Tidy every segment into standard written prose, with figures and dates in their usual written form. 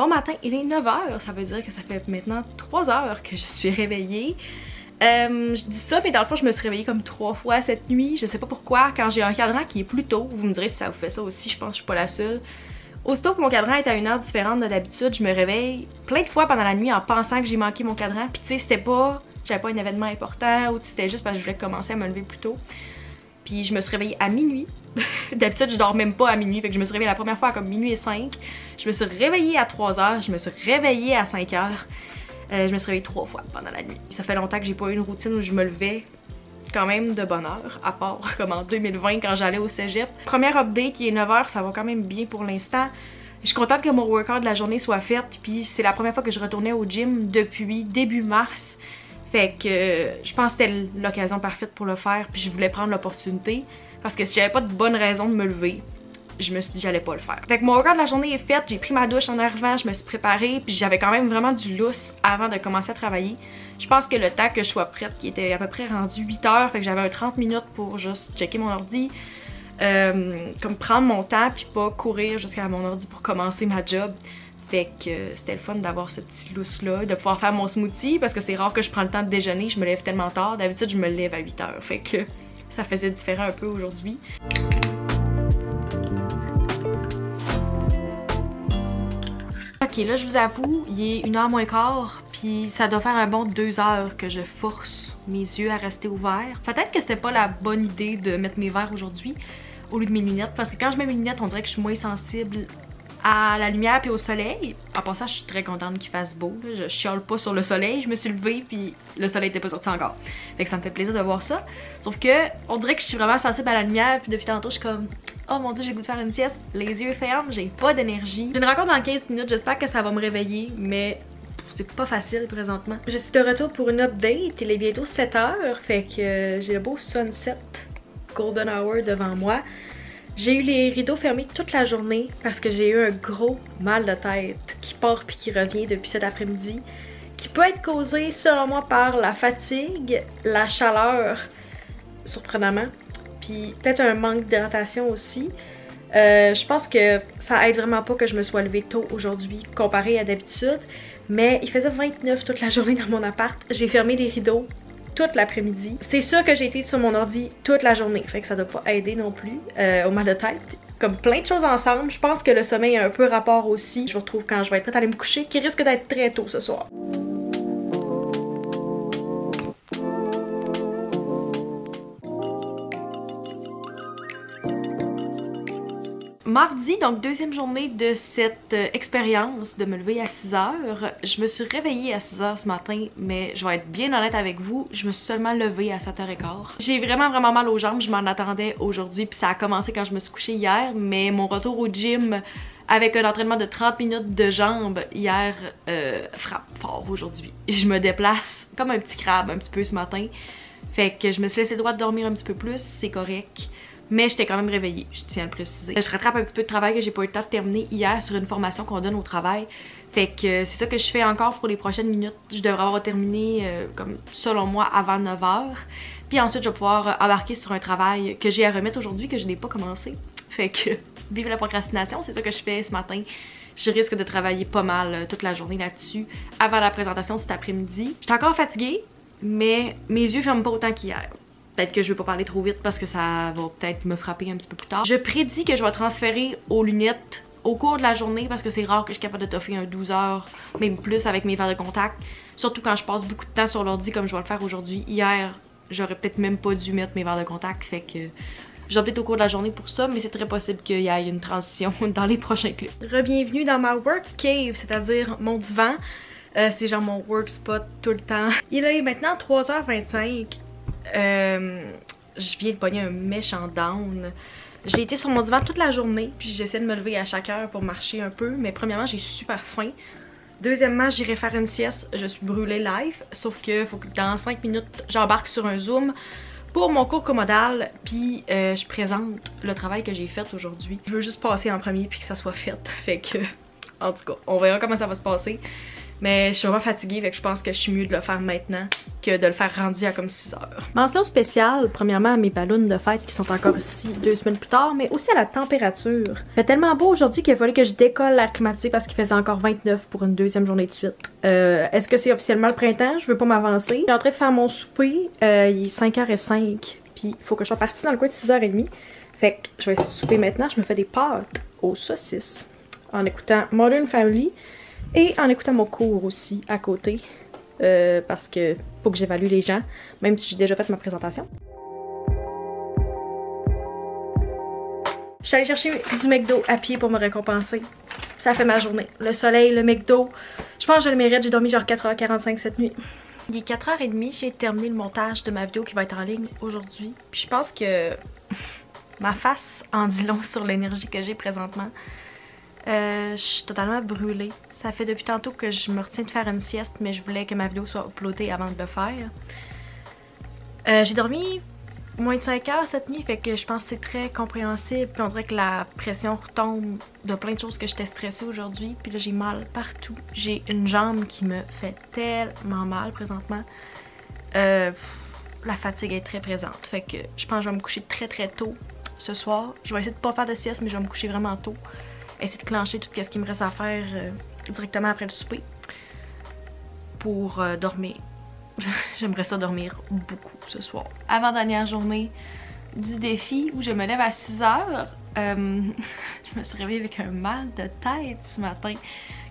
Bon matin, il est 9 h, ça veut dire que ça fait maintenant 3 heures que je suis réveillée. Je dis ça, mais dans le fond, je me suis réveillée comme 3 fois cette nuit. Je sais pas pourquoi. Quand j'ai un cadran qui est plus tôt, vous me direz si ça vous fait ça aussi, je pense que je suis pas la seule. Aussitôt que mon cadran est à une heure différente de d'habitude, je me réveille plein de fois pendant la nuit en pensant que j'ai manqué mon cadran. Puis tu sais, c'était pas, j'avais pas un événement important ou c'était juste parce que je voulais commencer à me lever plus tôt. Puis je me suis réveillée à minuit. D'habitude, je dors même pas à minuit, fait que je me suis réveillée la première fois à comme minuit et 5. Je me suis réveillée à 3 h, je me suis réveillée à 5 h. Je me suis réveillée 3 fois pendant la nuit. Ça fait longtemps que j'ai pas eu une routine où je me levais quand même de bonne heure, à part comme en 2020 quand j'allais au cégep. Première update qui est 9 h, ça va quand même bien pour l'instant. Je suis contente que mon workout de la journée soit fait, puis c'est la première fois que je retournais au gym depuis début mars. Fait que je pense que c'était l'occasion parfaite pour le faire, puis je voulais prendre l'opportunité. Parce que si j'avais pas de bonne raison de me lever, je me suis dit que j'allais pas le faire. Fait que mon workout de la journée est fait, j'ai pris ma douche en arrivant, je me suis préparée, puis j'avais quand même vraiment du lousse avant de commencer à travailler. Je pense que le temps que je sois prête, qui était à peu près rendu 8 h, fait que j'avais un 30 minutes pour juste checker mon ordi, comme prendre mon temps, puis pas courir jusqu'à mon ordi pour commencer ma job. Fait que c'était le fun d'avoir ce petit lousse là, de pouvoir faire mon smoothie, parce que c'est rare que je prends le temps de déjeuner, je me lève tellement tard, d'habitude je me lève à 8 h, fait que ça faisait différent un peu aujourd'hui. Ok, là je vous avoue, il est 1 h moins quart, puis ça doit faire un bon 2 heures que je force mes yeux à rester ouverts. Peut-être que c'était pas la bonne idée de mettre mes verres aujourd'hui au lieu de mes lunettes, parce que quand je mets mes lunettes, on dirait que je suis moins sensible à la lumière puis au soleil. En passant, je suis très contente qu'il fasse beau, là. Je chiale pas sur le soleil, je me suis levée puis le soleil était pas sorti encore. Fait que ça me fait plaisir de voir ça. Sauf que on dirait que je suis vraiment sensible à la lumière, puis depuis tantôt je suis comme oh mon dieu, j'ai le goût de faire une sieste, les yeux fermes, j'ai pas d'énergie. J'ai une rencontre dans 15 minutes, j'espère que ça va me réveiller, mais c'est pas facile présentement. Je suis de retour pour une update, il est bientôt 7 h, fait que j'ai le beau sunset golden hour devant moi. J'ai eu les rideaux fermés toute la journée parce que j'ai eu un gros mal de tête qui part puis qui revient depuis cet après-midi, qui peut être causé selon moi par la fatigue, la chaleur, surprenamment, puis peut-être un manque d'hydratation aussi. Je pense que ça aide vraiment pas que je me sois levée tôt aujourd'hui comparé à d'habitude, mais il faisait 29 toute la journée dans mon appart. J'ai fermé les rideaux toute l'après-midi. C'est sûr que j'ai été sur mon ordi toute la journée, fait que ça doit pas aider non plus au mal de tête. Comme plein de choses ensemble, je pense que le sommeil a un peu rapport aussi. Je vous retrouve quand je vais être prête à aller me coucher, qui risque d'être très tôt ce soir. Mardi, donc deuxième journée de cette expérience de me lever à 6 h. Je me suis réveillée à 6 h ce matin, mais je vais être bien honnête avec vous, je me suis seulement levée à 7 h 15. J'ai vraiment mal aux jambes, je m'en attendais aujourd'hui, puis ça a commencé quand je me suis couchée hier, mais mon retour au gym avec un entraînement de 30 minutes de jambes hier frappe fort aujourd'hui. Je me déplace comme un petit crabe un petit peu ce matin, fait que je me suis laissé le droit de dormir un petit peu plus, c'est correct. Mais j'étais quand même réveillée, je tiens à le préciser. Je rattrape un petit peu de travail que j'ai pas eu le temps de terminer hier sur une formation qu'on donne au travail. Fait que c'est ça que je fais encore pour les prochaines minutes. Je devrais avoir terminé, comme selon moi, avant 9 h. Puis ensuite, je vais pouvoir embarquer sur un travail que j'ai à remettre aujourd'hui, que je n'ai pas commencé. Fait que, vive la procrastination, c'est ça que je fais ce matin. Je risque de travailler pas mal toute la journée là-dessus avant la présentation cet après-midi. J'étais encore fatiguée, mais mes yeux ferment pas autant qu'hier. Peut-être que je vais pas parler trop vite parce que ça va peut-être me frapper un petit peu plus tard. Je prédis que je vais transférer aux lunettes au cours de la journée parce que c'est rare que je suis capable de toffer un 12 h, même plus avec mes verres de contact. Surtout quand je passe beaucoup de temps sur l'ordi comme je vais le faire aujourd'hui. Hier, j'aurais peut-être même pas dû mettre mes verres de contact, fait que je vais peut-être au cours de la journée pour ça, mais c'est très possible qu'il y ait une transition dans les prochains clips. Re-bienvenue dans ma work cave, c'est-à-dire mon divan. C'est genre mon work spot tout le temps. Il est maintenant 3 h 25. Je viens de pogner un méchant down. J'ai été sur mon divan toute la journée, puis j'essaie de me lever à chaque heure pour marcher un peu, mais premièrement j'ai super faim. Deuxièmement, j'irai faire une sieste, je suis brûlée live, sauf que faut que dans 5 minutes j'embarque sur un Zoom pour mon cours comodal, puis je présente le travail que j'ai fait aujourd'hui. Je veux juste passer en premier puis que ça soit fait, fait que en tout cas, on verra comment ça va se passer. Mais je suis vraiment fatiguée, fait que je pense que je suis mieux de le faire maintenant que de le faire rendu à comme 6 heures. Mention spéciale, premièrement à mes ballons de fête qui sont encore ici 2 semaines plus tard, mais aussi à la température. Il fait tellement beau aujourd'hui qu'il a fallu que je décolle l'air climatisé parce qu'il faisait encore 29 pour une deuxième journée de suite. Est-ce que c'est officiellement le printemps? Je veux pas m'avancer. Je suis en train de faire mon souper, il est 5h05, puis il faut que je sois partie dans le coin de 6h30. Fait que je vais essayer de souper maintenant, je me fais des pâtes aux saucisses en écoutant Modern Family et en écoutant mon cours aussi à côté. Parce que faut que j'évalue les gens, même si j'ai déjà fait ma présentation. Je suis allée chercher du McDo à pied pour me récompenser. Ça fait ma journée. Le soleil, le McDo, je pense que je le mérite. J'ai dormi genre 4h45 cette nuit. Il est 4h30, j'ai terminé le montage de ma vidéo qui va être en ligne aujourd'hui. Puis je pense que ma face en dit long sur l'énergie que j'ai présentement. Je suis totalement brûlée. Ça fait depuis tantôt que je me retiens de faire une sieste, mais je voulais que ma vidéo soit uploadée avant de le faire. J'ai dormi moins de 5 heures cette nuit, fait que je pense que c'est très compréhensible. Puis on dirait que la pression retombe de plein de choses que j'étais stressée aujourd'hui. Puis là j'ai mal partout. J'ai une jambe qui me fait tellement mal présentement. La fatigue est très présente. Fait que je pense que je vais me coucher très tôt ce soir. Je vais essayer de pas faire de sieste, mais je vais me coucher vraiment tôt. Essayer de clencher tout ce qu'il me reste à faire directement après le souper pour dormir. J'aimerais ça dormir beaucoup ce soir. Avant-dernière journée du défi où je me lève à 6h, je me suis réveillée avec un mal de tête ce matin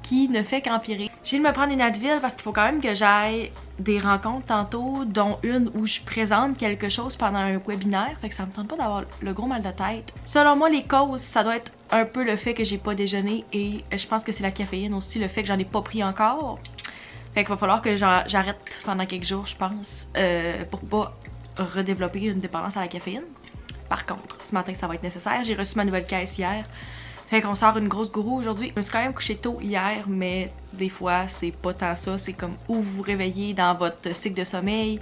qui ne fait qu'empirer. Je viens de me prendre une Advil parce qu'il faut quand même que j'aille des rencontres tantôt, dont une où je présente quelque chose pendant un webinaire, fait que ça me tente pas d'avoir le gros mal de tête. Selon moi, les causes, ça doit être un peu le fait que j'ai pas déjeuné et je pense que c'est la caféine aussi, le fait que j'en ai pas pris encore. Fait qu'il va falloir que j'arrête pendant quelques jours, je pense, pour pas redévelopper une dépendance à la caféine. Par contre, ce matin, ça va être nécessaire. J'ai reçu ma nouvelle caisse hier. Fait qu'on sort une grosse gourou aujourd'hui. Je me suis quand même couchée tôt hier, mais des fois, c'est pas tant ça. C'est comme où vous vous réveillez dans votre cycle de sommeil.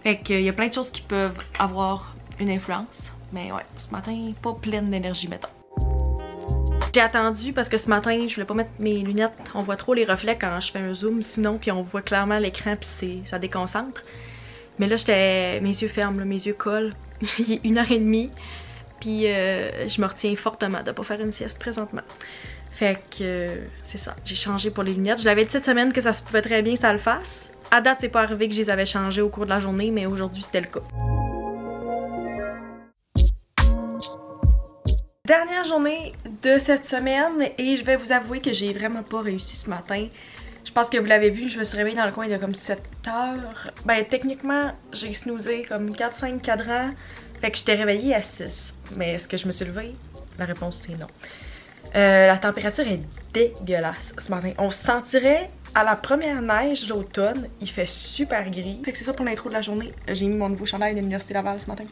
Fait qu'il y a plein de choses qui peuvent avoir une influence. Mais ouais, ce matin, pas pleine d'énergie, mettons. J'ai attendu parce que ce matin, je voulais pas mettre mes lunettes. On voit trop les reflets quand je fais un zoom sinon, puis on voit clairement l'écran, puis ça déconcentre. Mais là, j'étais mes yeux fermes, là, mes yeux collent. Il est 1h30. Puis je me retiens fortement de pas faire une sieste présentement. Fait que c'est ça, j'ai changé pour les lunettes. Je l'avais dit cette semaine que ça se pouvait très bien que ça le fasse. À date, c'est pas arrivé que je les avais changées au cours de la journée, mais aujourd'hui c'était le cas. Dernière journée de cette semaine et je vais vous avouer que j'ai vraiment pas réussi ce matin. Je pense que vous l'avez vu, je me suis réveillée dans le coin il y a comme 7 heures. Ben techniquement, j'ai snoozé comme 4-5 cadrans. Fait que j'étais réveillée à 6. Mais est-ce que je me suis levée? La réponse c'est non. La température est dégueulasse ce matin. On se sentirait à la première neige d'automne. Il fait super gris. Fait que c'est ça pour l'intro de la journée. J'ai mis mon nouveau chandail de l'Université Laval ce matin.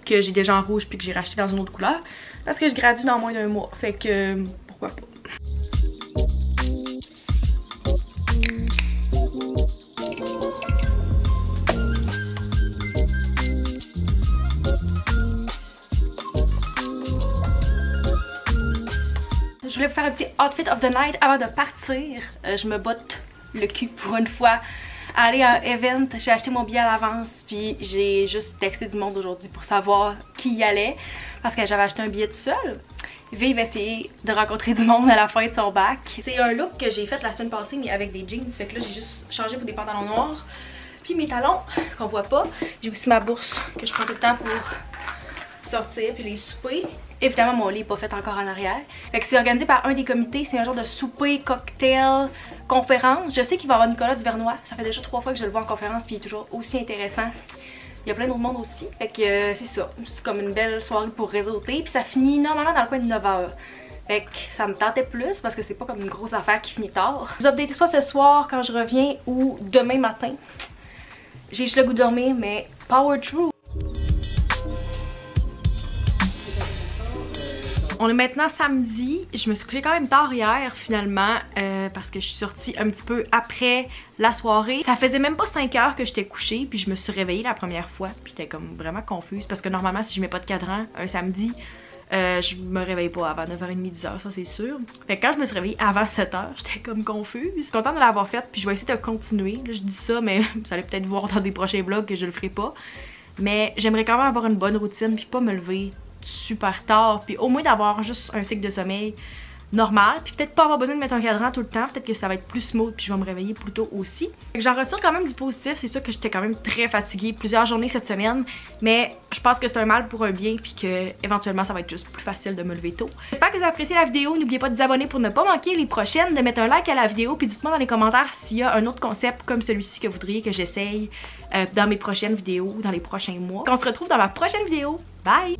Que j'ai déjà en rouge puis que j'ai racheté dans une autre couleur. Parce que je gradue dans moins d'un mois. Fait que pourquoi pas. Je voulais vous faire un petit outfit of the night avant de partir. Je me botte le cul pour une fois à aller à un event. J'ai acheté mon billet à l'avance puis j'ai juste texté du monde aujourd'hui pour savoir qui y allait parce que j'avais acheté un billet tout seul. V va essayer de rencontrer du monde à la fin de son bac. C'est un look que j'ai fait la semaine passée mais avec des jeans. Fait que là j'ai juste changé pour des pantalons noirs. Puis mes talons qu'on voit pas. J'ai aussi ma bourse que je prends tout le temps pour sortir puis les souper. Évidemment mon lit n'est pas fait encore en arrière. Fait que c'est organisé par un des comités, c'est un genre de souper, cocktail, conférence. Je sais qu'il va y avoir Nicolas Duvernois, ça fait déjà 3 fois que je le vois en conférence puis il est toujours aussi intéressant. Il y a plein d'autres monde aussi, fait que c'est ça, c'est comme une belle soirée pour réseauter. Puis ça finit normalement dans le coin de 9h. Fait que ça me tentait plus parce que c'est pas comme une grosse affaire qui finit tard. Je vous update soit ce soir quand je reviens ou demain matin. J'ai juste le goût de dormir mais power through. On est maintenant samedi, je me suis couchée quand même tard hier finalement parce que je suis sortie un petit peu après la soirée. Ça faisait même pas 5 heures que j'étais couchée puis je me suis réveillée la première fois. J'étais comme vraiment confuse parce que normalement si je mets pas de cadran un samedi, Je me réveille pas avant 9h30, 10h, ça c'est sûr. Fait que quand je me suis réveillée avant 7h, j'étais comme confuse. Je suis contente de l'avoir faite, puis je vais essayer de continuer. Là, je dis ça, mais vous allez peut-être voir dans des prochains vlogs que je le ferai pas. Mais j'aimerais quand même avoir une bonne routine, puis pas me lever super tard, puis au moins d'avoir juste un cycle de sommeil normal, puis peut-être pas avoir besoin de mettre un cadran tout le temps, peut-être que ça va être plus smooth puis je vais me réveiller plus tôt aussi. J'en retire quand même du positif, c'est sûr que j'étais quand même très fatiguée plusieurs journées cette semaine, mais je pense que c'est un mal pour un bien puis que éventuellement ça va être juste plus facile de me lever tôt. J'espère que vous avez apprécié la vidéo, n'oubliez pas de vous abonner pour ne pas manquer les prochaines, de mettre un like à la vidéo, puis dites-moi dans les commentaires s'il y a un autre concept comme celui-ci que vous voudriez que j'essaye dans mes prochaines vidéos, dans les prochains mois. On se retrouve dans ma prochaine vidéo, bye!